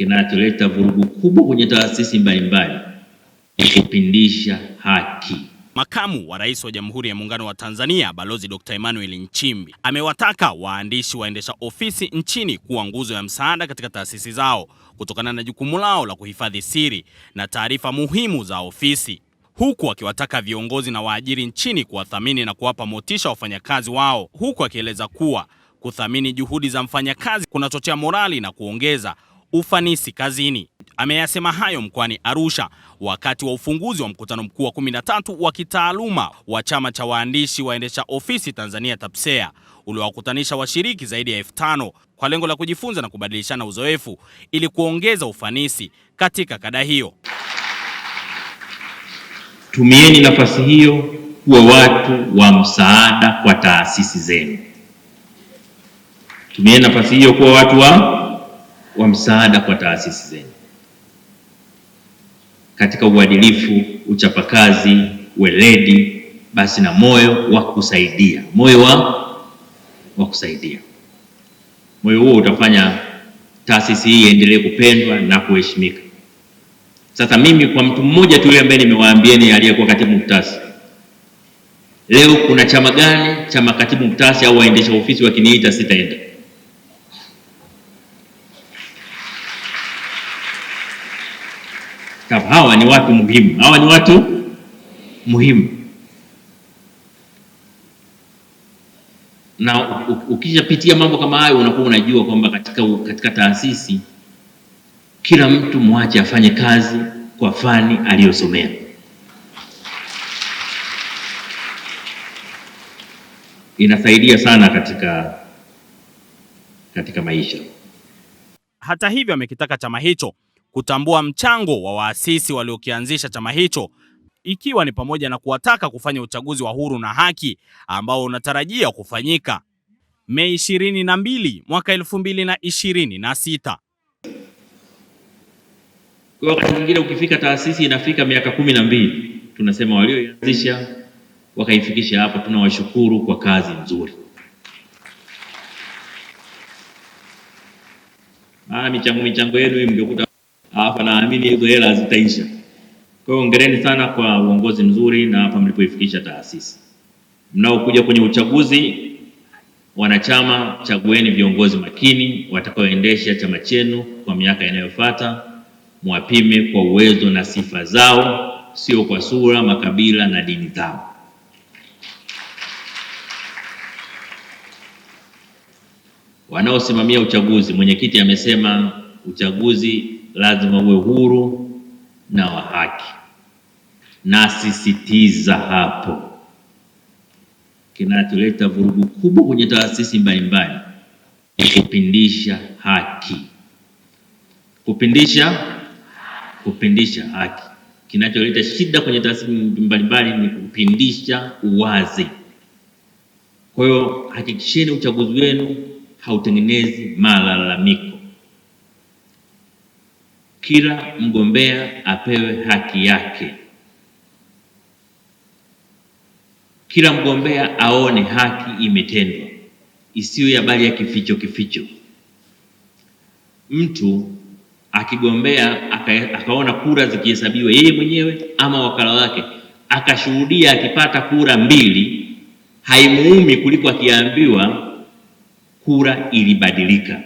kinacholeta vurugu kubwa kwenye taasisi mbalimbali ni kupindisha haki. Makamu wa Rais wa Jamhuri ya Muungano wa Tanzania Balozi Dr. Emmanuel Nchimbi amewataka waandishi waendesha ofisi nchini kuwa nguzo ya msaada katika taasisi zao kutokana na jukumu lao la kuhifadhi siri na taarifa muhimu za ofisi, huku akiwataka viongozi na waajiri nchini kuwathamini na kuwapa motisha wafanyakazi wao, huku akieleza kuwa kuthamini juhudi za mfanyakazi kunachochea morali na kuongeza ufanisi kazini. Ameyasema hayo mkoani Arusha wakati wa ufunguzi wa mkutano mkuu wa 13 wa kitaaluma wa chama cha waandishi waendesha ofisi Tanzania TAPSEA uliowakutanisha washiriki zaidi ya 5,000 kwa lengo la kujifunza na kubadilishana uzoefu ili kuongeza ufanisi katika kada hiyo. Tumieni nafasi hiyo kuwa watu wa msaada kwa taasisi zenu. Tumieni nafasi hiyo kuwa watu wa msaada kwa taasisi zenu katika uadilifu, uchapakazi, weledi, basi na moyo wa kusaidia. Moyo wa kusaidia. Moyo huo utafanya taasisi hii iendelee kupendwa na kuheshimika. Sasa mimi kwa mtu mmoja tu yule ambaye nimewaambieni aliyekuwa katibu mktasi, leo kuna chama gani cha makatibu mktasi au waendesha ofisi wakiniita sitaenda? Hawa ni watu muhimu. Hawa ni watu muhimu. Na ukishapitia mambo kama hayo unakuwa unajua kwamba katika taasisi kila mtu mwache afanye kazi kwa fani aliyosomea. Inasaidia sana katika maisha. Hata hivyo, amekitaka chama hicho kutambua mchango wa waasisi waliokianzisha chama hicho, ikiwa ni pamoja na kuwataka kufanya uchaguzi wa huru na haki ambao unatarajia kufanyika Mei 22 mwaka 2026. Kwa wakati mwingine ukifika taasisi inafika miaka 12, tunasema walioanzisha wakaifikisha hapo, tunawashukuru kwa kazi nzuri. Michango yenu hii mngekuta hapa, naamini hizo hela zitaisha. Kwa hiyo hongereni sana kwa uongozi mzuri na hapa mlipoifikisha taasisi. Mnaokuja kwenye uchaguzi, wanachama, chagueni viongozi makini watakaoendesha chama chenu kwa miaka inayofuata. Mwapime kwa uwezo na sifa zao, sio kwa sura, makabila na dini zao. Wanaosimamia uchaguzi, mwenyekiti amesema uchaguzi lazima uwe huru na wa haki. Nasisitiza hapo. Kinacholeta vurugu kubwa kwenye taasisi mbalimbali ni kupindisha haki. Kupindisha haki. Kinacholeta shida kwenye taasisi mbalimbali ni kupindisha uwazi. Kwa hiyo hakikisheni uchaguzi wenu hautengenezi malalamiko. Kila mgombea apewe haki yake. Kila mgombea aone haki imetendwa, isiwe habari ya kificho. Mtu akigombea akaona kura zikihesabiwa yeye mwenyewe ama wakala wake, akashuhudia akipata kura 2, haimuumi kuliko akiambiwa kura ilibadilika.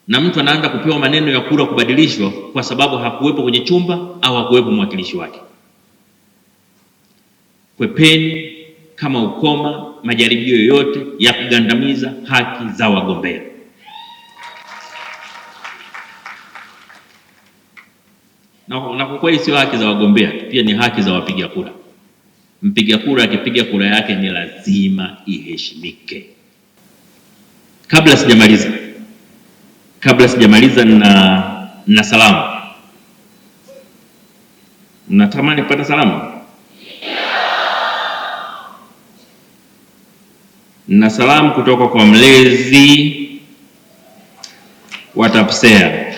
Na mtu anaanza kupewa maneno ya kura kubadilishwa kwa sababu hakuwepo kwenye chumba au hakuwepo mwakilishi wake. Kwepeni kama ukoma majaribio yoyote ya kugandamiza haki za wagombea. Na kwa kweli sio haki za wagombea, pia ni haki za wapiga kura. Mpiga kura akipiga kura yake ni lazima iheshimike. Kabla sijamaliza na salamu. Natamani kupata salamu. Na salamu kutoka kwa mlezi wa TAPSEA.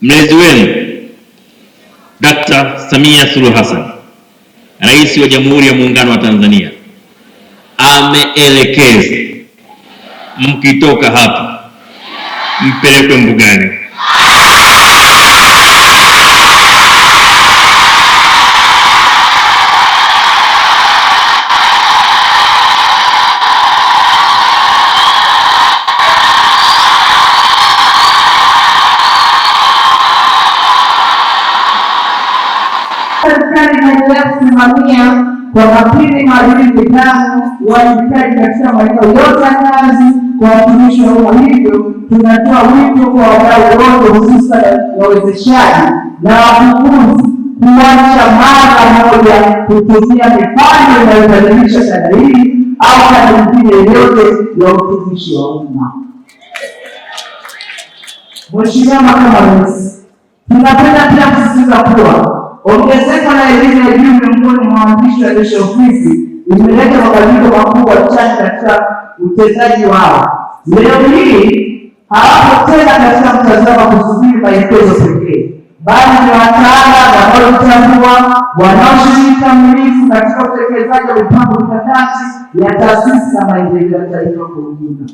Mlezi wenu Dr. Samia Suluhu Hassan, Rais wa Jamhuri ya Muungano wa Tanzania, ameelekeza mkitoka hapa mpelekwe mbugani. Serikali inaendelea kusimamia kwa makini maadili, nidhamu, uwajibikaji katika maeneo yote ya kazi kwa watumishi wa umma. Hivyo tunatoa wito kwa wadau wote, hususan wawezeshaji na wakufunzi, kuacha mara moja kutumia mipango inayobadilisha kada hii au kada nyingine yoyote ya utumishi wa umma. Mheshimiwa Makamu wa Rais, tunapenda pia kusisitiza kuwa ongezeko la elimu ya juu miongoni mwa waandishi wa jeshi la ofisi imeleta mabadiliko makubwa chanya katika utendaji wao. Leo hii hawapo tena katika mtazamo wa kusubiri maelekezo pekee, bali ni wataalamu wanaotambua, wanaoshiriki kikamilifu katika utekelezaji wa mipango mikakati ya taasisi na maendeleo ya taifa kwa ujumla.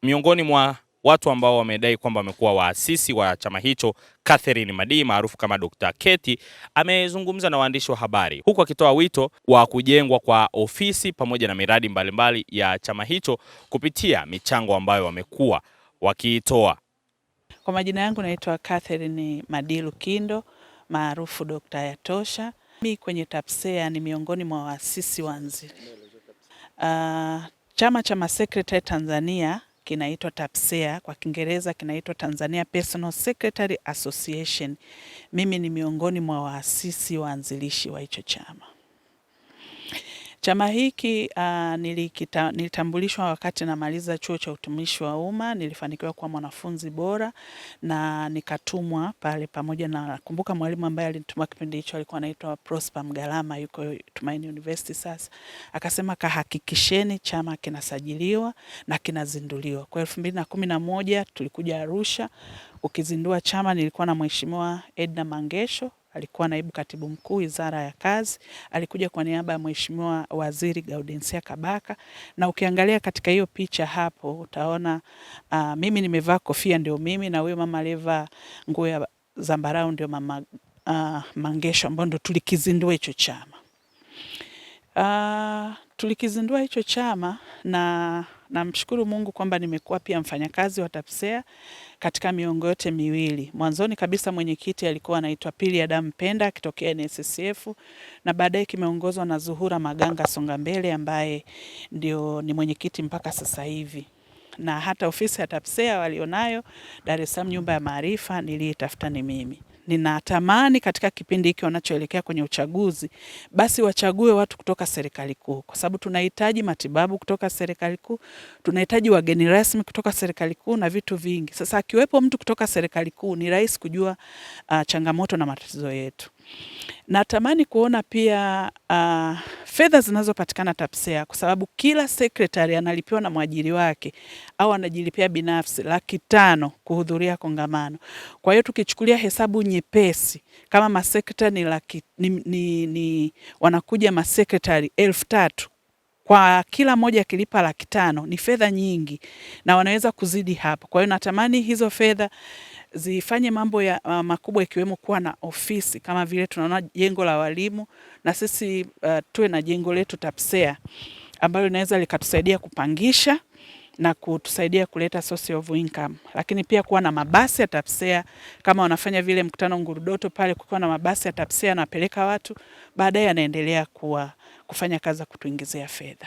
Miongoni mwa watu ambao wamedai kwamba wamekuwa waasisi wa chama hicho, Catherine Madi maarufu kama Dr. Keti, amezungumza na waandishi wa habari huku akitoa wito wa kujengwa kwa ofisi pamoja na miradi mbalimbali ya chama hicho kupitia michango ambayo wamekuwa wakiitoa. Kwa majina yangu naitwa Catherine Madi Lukindo maarufu Dr. Yatosha. Mimi kwenye TAPSEA ni miongoni mwa waasisi wanzi. Chama cha Masekretari Tanzania kinaitwa TAPSEA, kwa Kiingereza kinaitwa Tanzania Personal Secretary Association. Mimi ni miongoni mwa waasisi waanzilishi wa hicho chama. Chama hiki nilitambulishwa wakati namaliza chuo cha utumishi wa umma. Nilifanikiwa kuwa mwanafunzi bora na nikatumwa pale pamoja na, kumbuka mwalimu ambaye alinituma kipindi hicho alikuwa anaitwa Prosper Mgalama, yuko Tumaini University sasa. Akasema kahakikisheni chama kinasajiliwa na kinazinduliwa. Kwa 2011 tulikuja Arusha ukizindua chama. Nilikuwa na Mheshimiwa Edna Mangesho, alikuwa naibu katibu mkuu Wizara ya Kazi, alikuja kwa niaba ya Mheshimiwa Waziri Gaudensia Kabaka. Na ukiangalia katika hiyo picha hapo utaona mimi nimevaa kofia ndio mimi, na huyo mama aliyevaa nguo ya zambarau ndio mama Mangesho, ambao ndo tulikizindua hicho chama. Tulikizindua hicho chama na namshukuru Mungu kwamba nimekuwa pia mfanyakazi wa TAPSEA katika miongo yote miwili. Mwanzoni kabisa mwenyekiti alikuwa anaitwa Pili Adam Penda akitokea NSSF, na baadaye kimeongozwa na Zuhura Maganga Songambele ambaye ndio ni mwenyekiti mpaka sasa hivi. Na hata ofisi ya TAPSEA walionayo Dar es Salaam nyumba ya maarifa nilitafuta ni mimi. Ninatamani katika kipindi hiki wanachoelekea kwenye uchaguzi, basi wachague watu kutoka serikali kuu, kwa sababu tunahitaji matibabu kutoka serikali kuu, tunahitaji wageni rasmi kutoka serikali kuu na vitu vingi. Sasa akiwepo mtu kutoka serikali kuu ni rahisi kujua changamoto na matatizo yetu. Natamani kuona pia fedha zinazopatikana TAPSEA, kwa sababu kila secretary analipiwa na mwajiri wake au anajilipia binafsi 500,000 kuhudhuria kongamano. Kwa hiyo tukichukulia hesabu nyepesi, kama masekretari wanakuja masekretari 3,000 kwa kila moja akilipa 500,000, ni fedha nyingi na wanaweza kuzidi hapo. Kwa hiyo natamani hizo fedha zifanye mambo ya makubwa, ikiwemo kuwa na ofisi kama vile tunaona jengo la walimu, na sisi tuwe na jengo letu TAPSEA ambalo linaweza likatusaidia kupangisha na kutusaidia kuleta source of income. Lakini pia kuwa na mabasi ya TAPSEA kama wanafanya vile mkutano Ngurudoto pale, kukiwa na mabasi ya TAPSEA yanapeleka watu, baadaye yanaendelea kufanya kazi za kutuingizia fedha.